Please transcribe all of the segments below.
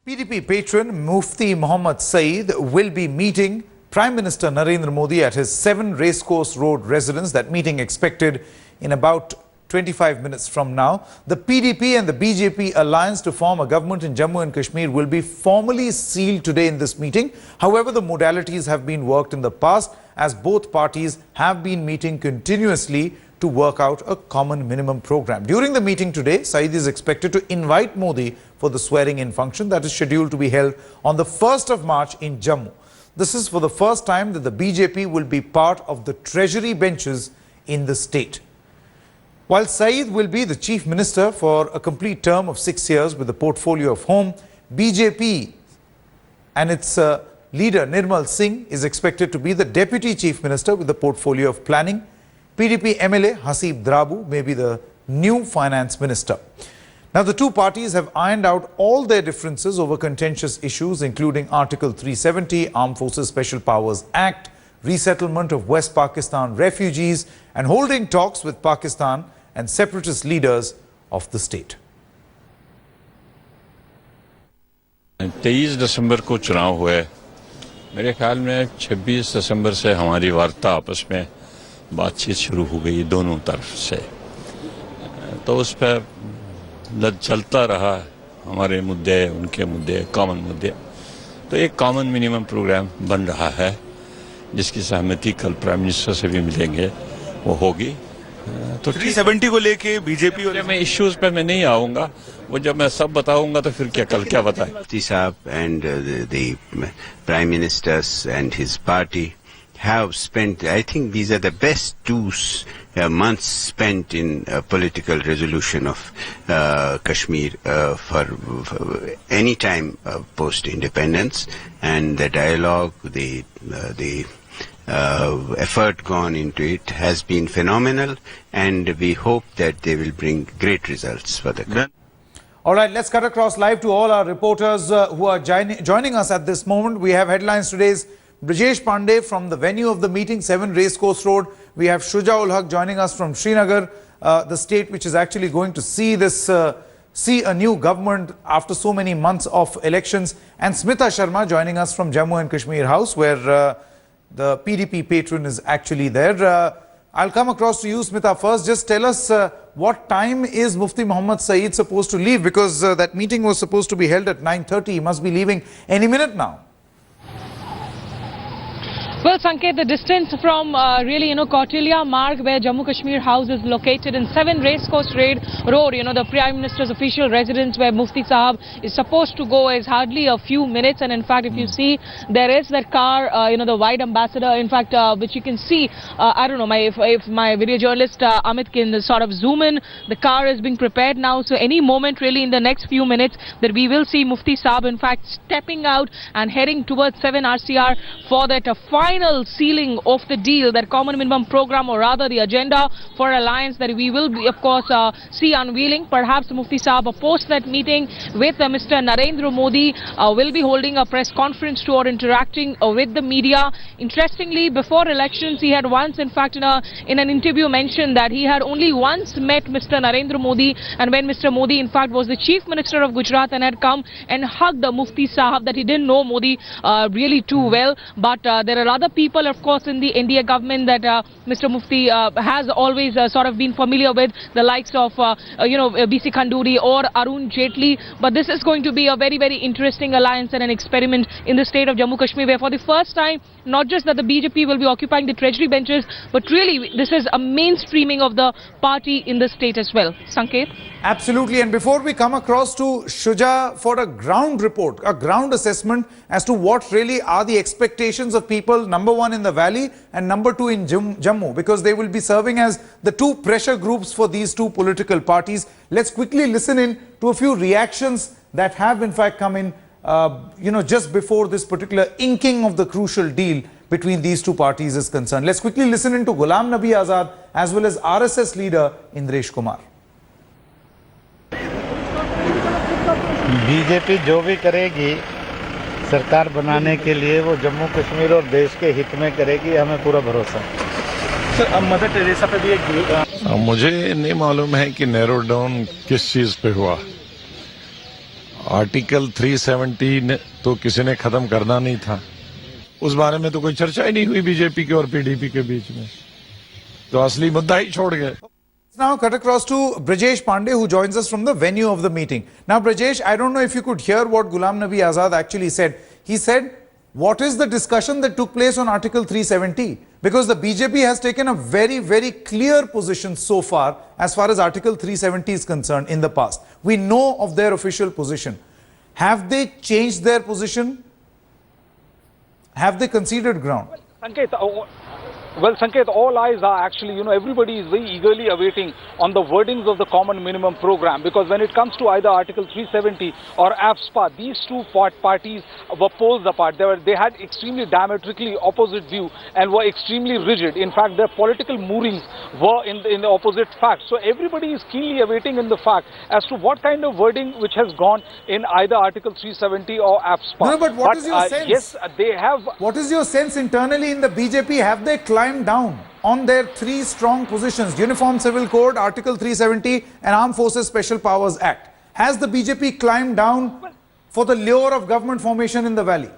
PDP patron Mufti Mohammad Saeed will be meeting Prime Minister Narendra Modi at his 7 Racecourse Road residence. That meeting expected in about 25 minutes from now. The PDP and the BJP alliance to form a government in Jammu and Kashmir will be formally sealed today in this meeting. However, the modalities have been worked in the past as both parties have been meeting continuously to work out a common minimum program. During the meeting today, Saeed is expected to invite Modi for the swearing-in function that is scheduled to be held on the 1st of March in Jammu. This is for the first time that the BJP will be part of the treasury benches in the state. While Saeed will be the chief minister for a complete term of 6 years with the portfolio of home, BJP and its leader Nirmal Singh is expected to be the deputy chief minister with the portfolio of planning. PDP MLA Hasib Drabu may be the new finance minister. Now, the two parties have ironed out all their differences over contentious issues, including Article 370, Armed Forces Special Powers Act, resettlement of West Pakistan refugees, and holding talks with Pakistan and separatist leaders of the state. 23 दिसंबर को चुनाव हुए। मेरे ख्याल में 26 दिसंबर से हमारी वार्ता आपस में बातचीत शुरू हो गई दोनों तरफ से, तो उस पर चलता रहा हमारे मुद्दे, उनके मुद्दे, कॉमन मुद्दे। तो एक कॉमन मिनिमम प्रोग्राम बन रहा है जिसकी सहमति कल प्राइम मिनिस्टर से भी मिलेंगे, वो होगी। तो 370 को लेके बीजेपी और मैं इश्यूज पे मैं नहीं आऊंगा, वो जब मैं सब बताऊंगा तो फिर कल क्या बताएं। Mufti Saab and the Prime Ministers and his party have spent, I think these are the best 2 months spent in political resolution of Kashmir for any time post-independence, and the dialogue, the effort gone into it has been phenomenal, and we hope that they will bring great results for the country. All right, let's cut across live to all our reporters who are joining us at this moment. We have headlines today's Brijesh Pandey from the venue of the meeting, 7 Racecourse Road. We have Shuja ul Haq joining us from Srinagar, the state which is actually going to see a new government after so many months of elections, and Smita Sharma joining us from Jammu and Kashmir House, where the PDP patron is actually there. I'll come across to you, Smita, first. Just tell us what time is Mufti Mohammad Saeed supposed to leave, because that meeting was supposed to be held at 9:30. He must be leaving any minute now. Well, Sanket, the distance from Kautilya Marg, where Jammu Kashmir House is located, in 7 Racecourse Road, the Prime Minister's official residence where Mufti Sahab is supposed to go, is hardly a few minutes. And in fact, if you see, there is that car, the white ambassador, in fact, which you can see, I don't know, if my video journalist Amit can sort of zoom in, the car is being prepared now. So any moment really in the next few minutes that we will see Mufti Sahab, in fact, stepping out and heading towards 7 RCR for that final sealing of the deal, that common minimum program, or rather the agenda for alliance that we will be, of course, see unveiling. Perhaps Mufti Sahab, post that meeting with Mr. Narendra Modi, will be holding a press conference or interacting with the media. Interestingly, before elections, he had once, in fact, in an interview mentioned that he had only once met Mr. Narendra Modi, and when Mr. Modi, in fact, was the Chief Minister of Gujarat and had come and hugged the Mufti Sahab, that he didn't know Modi really too well. But there are other people, of course, in the India government that Mr. Mufti has always sort of been familiar with, the likes of, B.C. Khanduri or Arun Jaitley. But this is going to be a very, very interesting alliance and an experiment in the state of Jammu Kashmir, where for the first time, not just that the BJP will be occupying the treasury benches, but really this is a mainstreaming of the party in the state as well. Sanket? Absolutely. And before we come across to Shuja for a ground report, a ground assessment as to what really are the expectations of people, number 1 in the valley and number 2 in Jammu, because they will be serving as the 2 pressure groups for these 2 political parties. Let's quickly listen in to a few reactions that have in fact come in, just before this particular inking of the crucial deal between these 2 parties is concerned. Let's quickly listen in to Ghulam Nabi Azad as well as RSS leader Indresh Kumar. BJP जो भी करेगी सरकार बनाने के लिए, वो जम्मू कश्मीर और देश के हित में करेगी, हमें पूरा भरोसा है। सर, अब मदर टेरेसा पे भी एक मुझे नहीं मालूम है कि नैरो डाउन किस चीज़ पे हुआ, आर्टिकल 370 ने तो किसी ने खत्म करना नहीं था, उस बारे में तो कोई चर्चा ही नहीं हुई बीजेपी के और पीडीपी के बीच में, तो असली मुद्दा ही छोड़ गए। Now cut across to Brajesh Pandey, who joins us from the venue of the meeting. Now Brajesh, I don't know if you could hear what Ghulam Nabi Azad actually said. He said, what is the discussion that took place on Article 370? Because the BJP has taken a very, very clear position so far as Article 370 is concerned in the past. We know of their official position. Have they changed their position? Have they conceded ground? Sanket, all eyes are actually, everybody is very eagerly awaiting on the wordings of the common minimum program, because when it comes to either Article 370 or AFSPA, these two parties were poles apart. They had extremely diametrically opposite view and were extremely rigid. In fact, their political moorings were in the opposite fact. So everybody is keenly awaiting in the fact as to what kind of wording which has gone in either Article 370 or AFSPA. No, but what is your sense? Yes, they have. What is your sense internally in the BJP? Have they climbed down on their three strong positions: Uniform Civil Code, Article 370 and Armed Forces Special Powers Act? Has the BJP climbed down for the lure of government formation in the valley?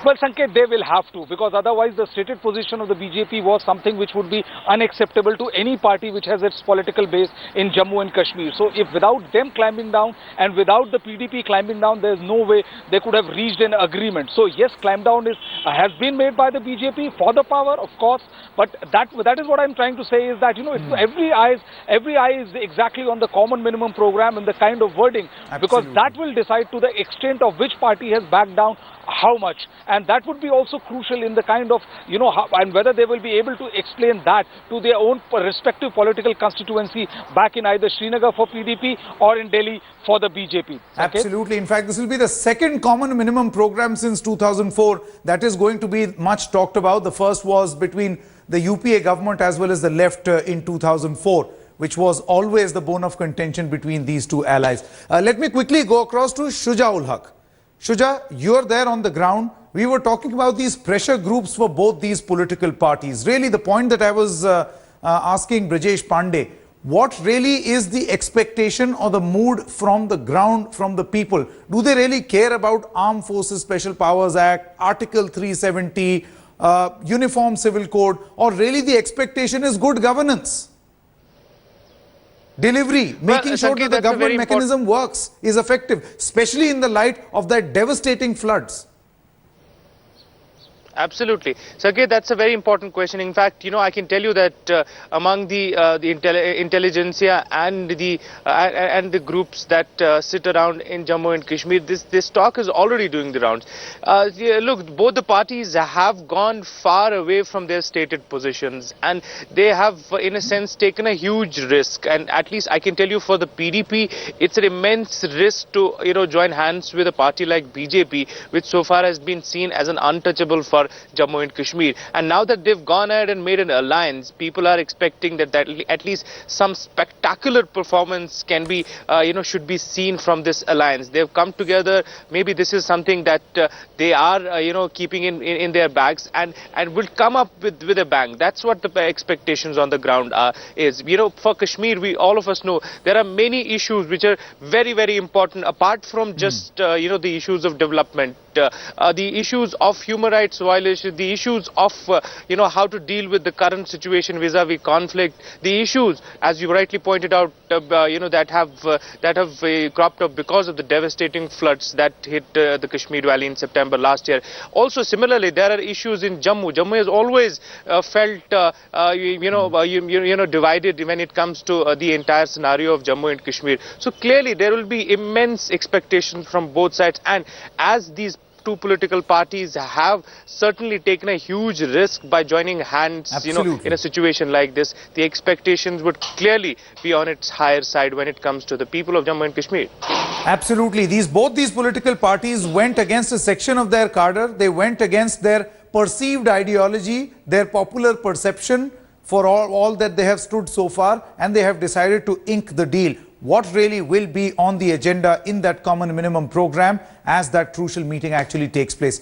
Well, Sanket, they will have to, because otherwise the stated position of the BJP was something which would be unacceptable to any party which has its political base in Jammu and Kashmir. So if without them climbing down and without the PDP climbing down, there is no way they could have reached an agreement. So yes, climb down has been made by the BJP for the power, of course, but that is what I'm trying to say is that, it's every eye is exactly on the common minimum program and the kind of wording, because that will decide to the extent of which party has backed down how much, and that would be also crucial in the kind of, how, and whether they will be able to explain that to their own respective political constituency back in either Srinagar for PDP or in Delhi for the BJP. Absolutely. In fact, this will be the second common minimum program since 2004 that is going to be much talked about. The first was between the UPA government as well as the left in 2004, which was always the bone of contention between these two allies. Let me quickly go across to Shuja ul Haq. Shuja, you're there on the ground. We were talking about these pressure groups for both these political parties. Really, the point that I was asking Brajesh Pandey, what really is the expectation or the mood from the ground, from the people? Do they really care about Armed Forces Special Powers Act, Article 370, Uniform Civil Code, or really the expectation is good governance? Delivery, making sure that the government mechanism works, is effective, especially in the light of that devastating floods. Absolutely. Sergey, that's a very important question. In fact, I can tell you that among the intelligentsia and the groups that sit around in Jammu and Kashmir, this talk is already doing the rounds. Look, both the parties have gone far away from their stated positions, and they have, in a sense, taken a huge risk. And at least I can tell you, for the PDP, it's an immense risk to join hands with a party like BJP, which so far has been seen as an untouchable for Jammu and Kashmir. And now that they've gone ahead and made an alliance, people are expecting that at least some spectacular performance can be, should be seen from this alliance. They've come together. Maybe this is something that they are, keeping in their bags and will come up with a bang. That's what the expectations on the ground is. For Kashmir, all of us know there are many issues which are very, very important, apart from just, the issues of development. The issues of human rights violation, the issues of how to deal with the current situation vis-a-vis conflict, the issues, as you rightly pointed out, that have cropped up because of the devastating floods that hit the Kashmir Valley in September last year. Also, similarly, there are issues in Jammu. Jammu has always felt divided when it comes to the entire scenario of Jammu and Kashmir. So clearly, there will be immense expectations from both sides, and as these two political parties have certainly taken a huge risk by joining hands, in a situation like this, the expectations would clearly be on its higher side when it comes to the people of Jammu and Kashmir. Absolutely. Both these political parties went against a section of their cadre. They went against their perceived ideology, their popular perception for all that they have stood so far, and they have decided to ink the deal. What really will be on the agenda in that common minimum program as that crucial meeting actually takes place?